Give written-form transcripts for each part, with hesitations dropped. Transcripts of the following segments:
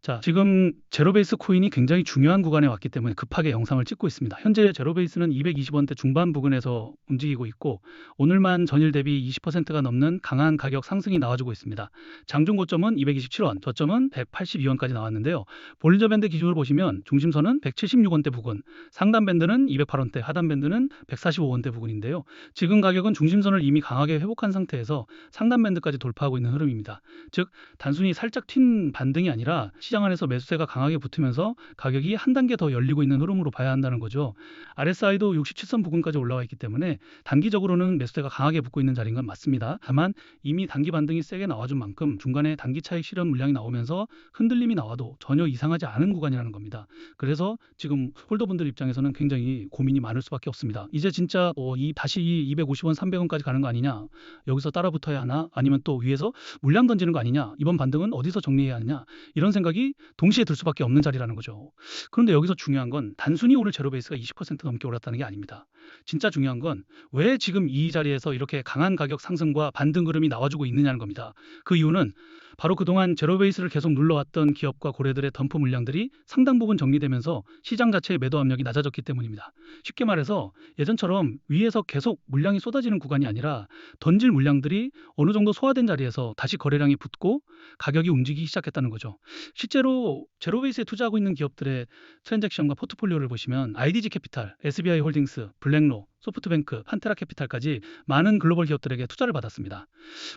자, 지금 제로베이스 코인이 굉장히 중요한 구간에 왔기 때문에 급하게 영상을 찍고 있습니다. 현재 제로베이스는 220원대 중반 부근에서 움직이고 있고 오늘만 전일 대비 20%가 넘는 강한 가격 상승이 나와주고 있습니다. 장중 고점은 227원, 저점은 182원까지 나왔는데요. 볼린저 밴드 기준으로 보시면 중심선은 176원대 부근, 상단 밴드는 208원대, 하단 밴드는 145원대 부근인데요. 지금 가격은 중심선을 이미 강하게 회복한 상태에서 상단 밴드까지 돌파하고 있는 흐름입니다. 즉 단순히 살짝 튄 반등이 아니라 시장 안에서 매수세가 강하게 붙으면서 가격이 한 단계 더 열리고 있는 흐름으로 봐야 한다는 거죠. RSI도 67선 부근까지 올라와 있기 때문에 단기적으로는 매수세가 강하게 붙고 있는 자리인 건 맞습니다. 다만 이미 단기 반등이 세게 나와준 만큼 중간에 단기 차익 실현 물량이 나오면서 흔들림이 나와도 전혀 이상하지 않은 구간이라는 겁니다. 그래서 지금 홀더분들 입장에서는 굉장히 고민이 많을 수밖에 없습니다. 이제 진짜 다시 250원, 300원까지 가는 거 아니냐? 여기서 따라 붙어야 하나? 아니면 또 위에서 물량 던지는 거 아니냐? 이번 반등은 어디서 정리해야 하느냐? 이런 생각이 동시에 들 수밖에 없는 자리라는 거죠. 그런데 여기서 중요한 건 단순히 오늘 제로베이스가 20% 넘게 올랐다는 게 아닙니다. 진짜 중요한 건 왜 지금 이 자리에서 이렇게 강한 가격 상승과 반등 흐름이 나와주고 있느냐는 겁니다. 그 이유는 바로 그동안 제로베이스를 계속 눌러왔던 기업과 고래들의 덤프 물량들이 상당 부분 정리되면서 시장 자체의 매도 압력이 낮아졌기 때문입니다. 쉽게 말해서 예전처럼 위에서 계속 물량이 쏟아지는 구간이 아니라 던질 물량들이 어느 정도 소화된 자리에서 다시 거래량이 붙고 가격이 움직이기 시작했다는 거죠. 실제로 제로베이스에 투자하고 있는 기업들의 트랜잭션과 포트폴리오를 보시면 IDG 캐피탈, SBI 홀딩스, 블랙로, 소프트뱅크, 판테라 캐피탈까지 많은 글로벌 기업들에게 투자를 받았습니다.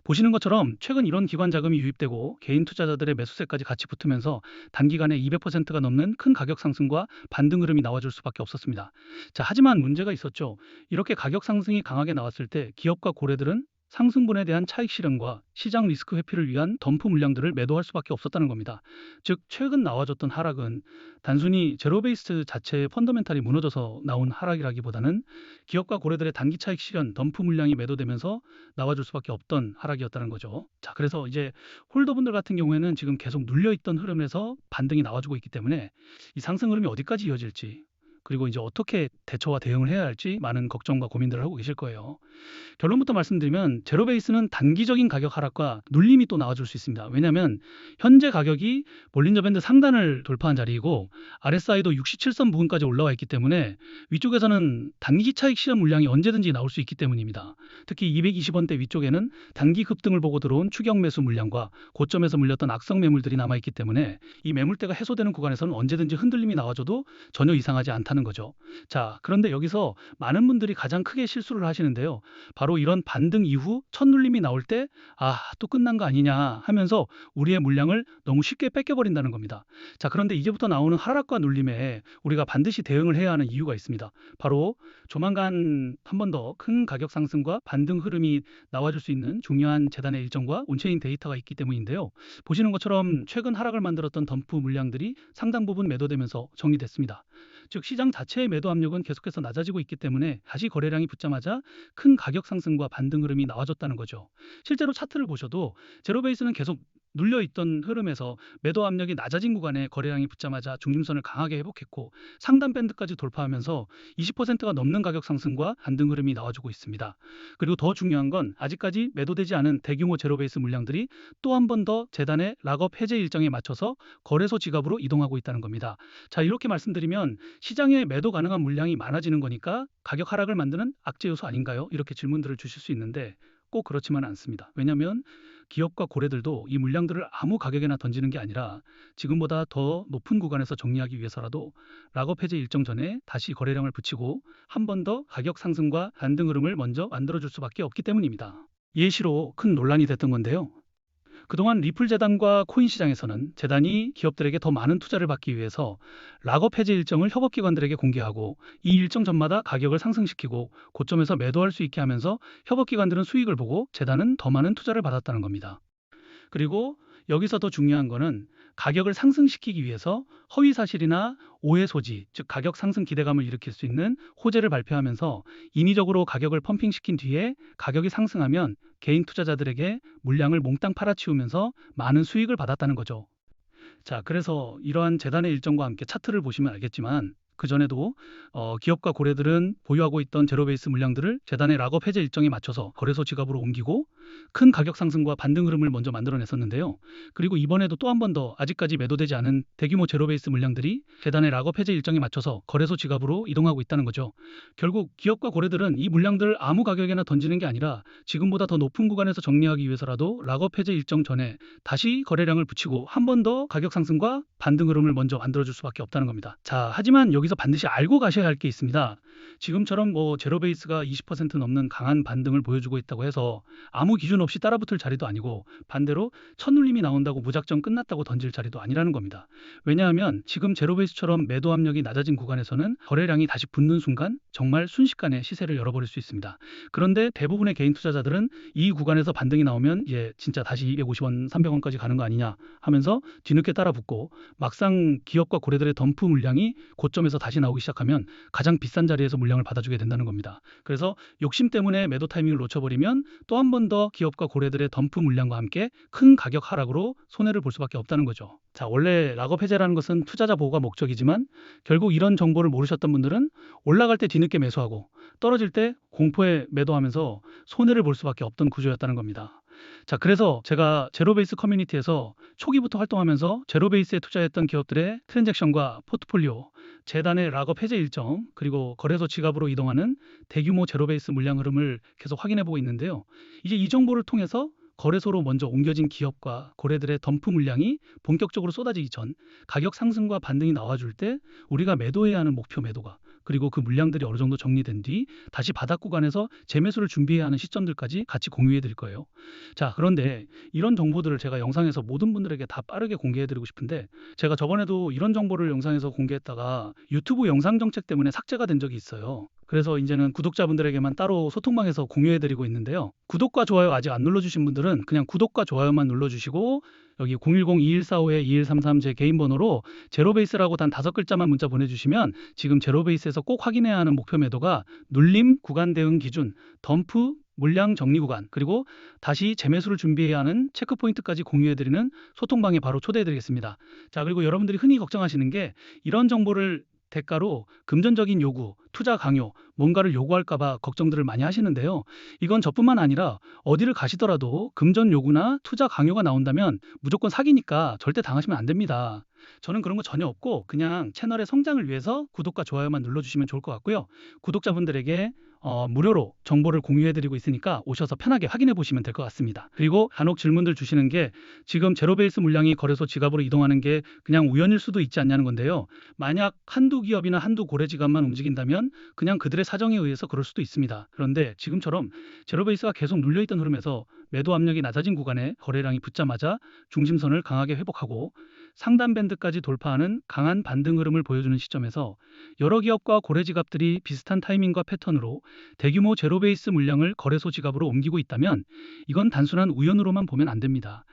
보시는 것처럼 최근 이런 기관 자금이 유입되고 개인 투자자들의 매수세까지 같이 붙으면서 단기간에 200%가 넘는 큰 가격 상승과 반등 흐름이 나와줄 수밖에 없었습니다. 자, 하지만 문제가 있었죠. 이렇게 가격 상승이 강하게 나왔을 때 기업과 고래들은 상승분에 대한 차익 실현과 시장 리스크 회피를 위한 덤프 물량들을 매도할 수밖에 없었다는 겁니다. 즉 최근 나와줬던 하락은 단순히 제로베이스 자체의 펀더멘탈이 무너져서 나온 하락이라기보다는 기업과 고래들의 단기 차익 실현, 덤프 물량이 매도되면서 나와줄 수밖에 없던 하락이었다는 거죠. 자, 그래서 이제 홀더분들 같은 경우에는 지금 계속 눌려있던 흐름에서 반등이 나와주고 있기 때문에 이 상승 흐름이 어디까지 이어질지 그리고 이제 어떻게 대처와 대응을 해야 할지 많은 걱정과 고민들을 하고 계실 거예요. 결론부터 말씀드리면 제로베이스는 단기적인 가격 하락과 눌림이 또 나와줄 수 있습니다. 왜냐하면 현재 가격이 볼린저 밴드 상단을 돌파한 자리이고 RSI도 67선 부근까지 올라와 있기 때문에 위쪽에서는 단기 차익 실현 물량이 언제든지 나올 수 있기 때문입니다. 특히 220원대 위쪽에는 단기 급등을 보고 들어온 추격 매수 물량과 고점에서 물렸던 악성 매물들이 남아있기 때문에 이 매물대가 해소되는 구간에서는 언제든지 흔들림이 나와줘도 전혀 이상하지 않다는 거죠. 자, 그런데 여기서 많은 분들이 가장 크게 실수를 하시는데요. 바로 이런 반등 이후 첫 눌림이 나올 때 또 끝난 거 아니냐 하면서 우리의 물량을 너무 쉽게 뺏겨버린다는 겁니다. 자, 그런데 이제부터 나오는 하락과 눌림에 우리가 반드시 대응을 해야 하는 이유가 있습니다. 바로 조만간 한 번 더 큰 가격 상승과 반등 흐름이 나와줄 수 있는 중요한 재단의 일정과 온체인 데이터가 있기 때문인데요. 보시는 것처럼 최근 하락을 만들었던 덤프 물량들이 상당 부분 매도되면서 정리됐습니다. 즉 시장 자체의 매도 압력은 계속해서 낮아지고 있기 때문에 다시 거래량이 붙자마자 큰 가격 상승과 반등 흐름이 나와줬다는 거죠. 실제로 차트를 보셔도 제로베이스는 계속 눌려있던 흐름에서 매도 압력이 낮아진 구간에 거래량이 붙자마자 중심선을 강하게 회복했고 상단 밴드까지 돌파하면서 20%가 넘는 가격 상승과 반등 흐름이 나와주고 있습니다. 그리고 더 중요한 건 아직까지 매도되지 않은 대규모 제로베이스 물량들이 또 한 번 더 재단의 락업 해제 일정에 맞춰서 거래소 지갑으로 이동하고 있다는 겁니다. 자, 이렇게 말씀드리면 시장에 매도 가능한 물량이 많아지는 거니까 가격 하락을 만드는 악재 요소 아닌가요? 이렇게 질문들을 주실 수 있는데 꼭 그렇지만은 않습니다. 왜냐하면 기업과 고래들도 이 물량들을 아무 가격에나 던지는 게 아니라 지금보다 더 높은 구간에서 정리하기 위해서라도 락업 해제 일정 전에 다시 거래량을 붙이고 한 번 더 가격 상승과 반등 흐름을 먼저 만들어줄 수밖에 없기 때문입니다. 예시로 큰 논란이 됐던 건데요. 그동안 리플 재단과 코인 시장에서는 재단이 기업들에게 더 많은 투자를 받기 위해서 락업 해제 일정을 협업기관들에게 공개하고 이 일정 전마다 가격을 상승시키고 고점에서 매도할 수 있게 하면서 협업기관들은 수익을 보고 재단은 더 많은 투자를 받았다는 겁니다. 그리고 여기서 더 중요한 거는 가격을 상승시키기 위해서 허위 사실이나 오해 소지, 즉 가격 상승 기대감을 일으킬 수 있는 호재를 발표하면서 인위적으로 가격을 펌핑시킨 뒤에 가격이 상승하면 개인 투자자들에게 물량을 몽땅 팔아치우면서 많은 수익을 받았다는 거죠. 자, 그래서 이러한 재단의 일정과 함께 차트를 보시면 알겠지만 그전에도 기업과 고래들은 보유하고 있던 제로베이스 물량들을 재단의 락업 해제 일정에 맞춰서 거래소 지갑으로 옮기고 큰 가격 상승과 반등 흐름을 먼저 만들어냈었는데요. 그리고 이번에도 또 한 번 더 아직까지 매도되지 않은 대규모 제로베이스 물량들이 재단의 락업 해제 일정에 맞춰서 거래소 지갑으로 이동하고 있다는 거죠. 결국 기업과 고래들은 이 물량들 아무 가격에나 던지는 게 아니라 지금보다 더 높은 구간에서 정리하기 위해서라도 락업 해제 일정 전에 다시 거래량을 붙이고 한 번 더 가격 상승과 반등 흐름을 먼저 만들어줄 수밖에 없다는 겁니다. 자, 하지만 여기서 반드시 알고 가셔야 할 게 있습니다. 지금처럼 제로베이스가 20% 넘는 강한 반등을 보여주고 있다고 해서 아무 기준 없이 따라붙을 자리도 아니고 반대로 첫눌림이 나온다고 무작정 끝났다고 던질 자리도 아니라는 겁니다. 왜냐하면 지금 제로베이스처럼 매도 압력이 낮아진 구간에서는 거래량이 다시 붙는 순간 정말 순식간에 시세를 열어버릴 수 있습니다. 그런데 대부분의 개인 투자자들은 이 구간에서 반등이 나오면 진짜 다시 250원, 300원까지 가는 거 아니냐 하면서 뒤늦게 따라붙고 막상 기업과 고래들의 덤프 물량이 고점에서 다시 나오기 시작하면 가장 비싼 자리에서 물량을 받아주게 된다는 겁니다. 그래서 욕심 때문에 매도 타이밍을 놓쳐버리면 또 한 번 더 기업과 고래들의 덤프 물량과 함께 큰 가격 하락으로 손해를 볼 수밖에 없다는 거죠. 자, 원래 락업 해제라는 것은 투자자 보호가 목적이지만 결국 이런 정보를 모르셨던 분들은 올라갈 때 뒤늦게 매수하고 떨어질 때 공포에 매도하면서 손해를 볼 수밖에 없던 구조였다는 겁니다. 자, 그래서 제가 제로베이스 커뮤니티에서 초기부터 활동하면서 제로베이스에 투자했던 기업들의 트랜잭션과 포트폴리오, 재단의 락업 해제 일정, 그리고 거래소 지갑으로 이동하는 대규모 제로베이스 물량 흐름을 계속 확인해 보고 있는데요. 이제 이 정보를 통해서 거래소로 먼저 옮겨진 기업과 고래들의 덤프 물량이 본격적으로 쏟아지기 전 가격 상승과 반등이 나와줄 때 우리가 매도해야 하는 목표 매도가, 그리고 그 물량들이 어느 정도 정리된 뒤 다시 바닥 구간에서 재매수를 준비해야 하는 시점들까지 같이 공유해 드릴 거예요. 자, 그런데 이런 정보들을 제가 영상에서 모든 분들에게 다 빠르게 공개해 드리고 싶은데, 제가 저번에도 이런 정보를 영상에서 공개했다가 유튜브 영상 정책 때문에 삭제가 된 적이 있어요. 그래서 이제는 구독자분들에게만 따로 소통방에서 공유해 드리고 있는데요. 구독과 좋아요 아직 안 눌러주신 분들은 그냥 구독과 좋아요만 눌러주시고, 여기 010-2145-2133 제 개인 번호로 제로베이스라고 단 5글자만 문자 보내주시면 지금 제로베이스에서 꼭 확인해야 하는 목표 매도가 눌림, 구간 대응 기준, 덤프, 물량 정리 구간, 그리고 다시 재매수를 준비해야 하는 체크포인트까지 공유해드리는 소통방에 바로 초대해드리겠습니다. 자, 그리고 여러분들이 흔히 걱정하시는 게 이런 정보를 대가로 금전적인 요구, 투자 강요, 뭔가를 요구할까봐 걱정들을 많이 하시는데요. 이건 저뿐만 아니라 어디를 가시더라도 금전 요구나 투자 강요가 나온다면 무조건 사기니까 절대 당하시면 안 됩니다. 저는 그런 거 전혀 없고 그냥 채널의 성장을 위해서 구독과 좋아요만 눌러주시면 좋을 것 같고요. 구독자분들에게 무료로 정보를 공유해드리고 있으니까 오셔서 편하게 확인해 보시면 될 것 같습니다. 그리고 간혹 질문들 주시는 게 지금 제로베이스 물량이 거래소 지갑으로 이동하는 게 그냥 우연일 수도 있지 않냐는 건데요. 만약 한두 기업이나 한두 고래 지갑만 움직인다면 그냥 그들의 사정에 의해서 그럴 수도 있습니다. 그런데 지금처럼 제로베이스가 계속 눌려있던 흐름에서 매도 압력이 낮아진 구간에 거래량이 붙자마자 중심선을 강하게 회복하고 상단 밴드까지 돌파하는 강한 반등 흐름을 보여주는 시점에서 여러 기업과 고래 지갑들이 비슷한 타이밍과 패턴으로 대규모 제로베이스 물량을 거래소 지갑으로 옮기고 있다면 이건 단순한 우연으로만 보면 안 됩니다.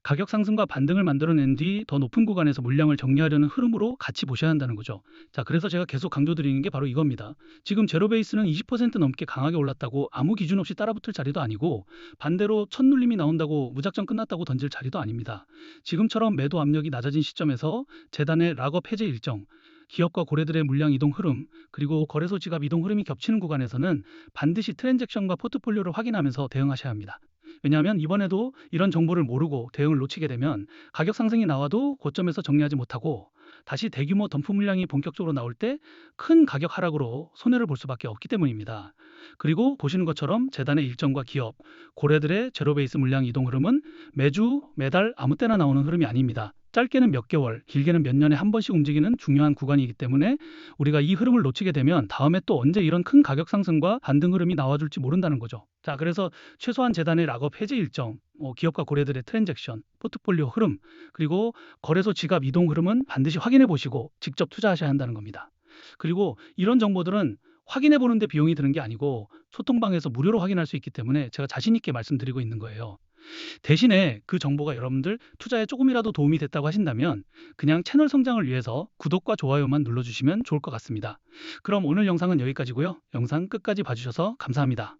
가격 상승과 반등을 만들어낸 뒤 더 높은 구간에서 물량을 정리하려는 흐름으로 같이 보셔야 한다는 거죠. 자, 그래서 제가 계속 강조드리는 게 바로 이겁니다. 지금 제로베이스는 20% 넘게 강하게 올랐다고 아무 기준 없이 따라붙을 자리도 아니고 반대로 첫눌림이 나온다고 무작정 끝났다고 던질 자리도 아닙니다. 지금처럼 매도 압력이 낮아진 시점에서 재단의 락업 해제 일정, 기업과 고래들의 물량 이동 흐름, 그리고 거래소 지갑 이동 흐름이 겹치는 구간에서는 반드시 트랜잭션과 포트폴리오를 확인하면서 대응하셔야 합니다. 왜냐하면 이번에도 이런 정보를 모르고 대응을 놓치게 되면 가격 상승이 나와도 고점에서 정리하지 못하고 다시 대규모 덤프 물량이 본격적으로 나올 때 큰 가격 하락으로 손해를 볼 수밖에 없기 때문입니다. 그리고 보시는 것처럼 재단의 일정과 기업, 고래들의 제로베이스 물량 이동 흐름은 매주, 매달 아무 때나 나오는 흐름이 아닙니다. 짧게는 몇 개월, 길게는 몇 년에 한 번씩 움직이는 중요한 구간이기 때문에 우리가 이 흐름을 놓치게 되면 다음에 또 언제 이런 큰 가격 상승과 반등 흐름이 나와줄지 모른다는 거죠. 자, 그래서 최소한 재단의 락업 해제 일정, 기업과 고래들의 트랜잭션, 포트폴리오 흐름, 그리고 거래소 지갑 이동 흐름은 반드시 확인해 보시고 직접 투자하셔야 한다는 겁니다. 그리고 이런 정보들은 확인해 보는데 비용이 드는 게 아니고 소통방에서 무료로 확인할 수 있기 때문에 제가 자신 있게 말씀드리고 있는 거예요. 대신에 그 정보가 여러분들 투자에 조금이라도 도움이 됐다고 하신다면 그냥 채널 성장을 위해서 구독과 좋아요만 눌러주시면 좋을 것 같습니다. 그럼 오늘 영상은 여기까지고요. 영상 끝까지 봐주셔서 감사합니다.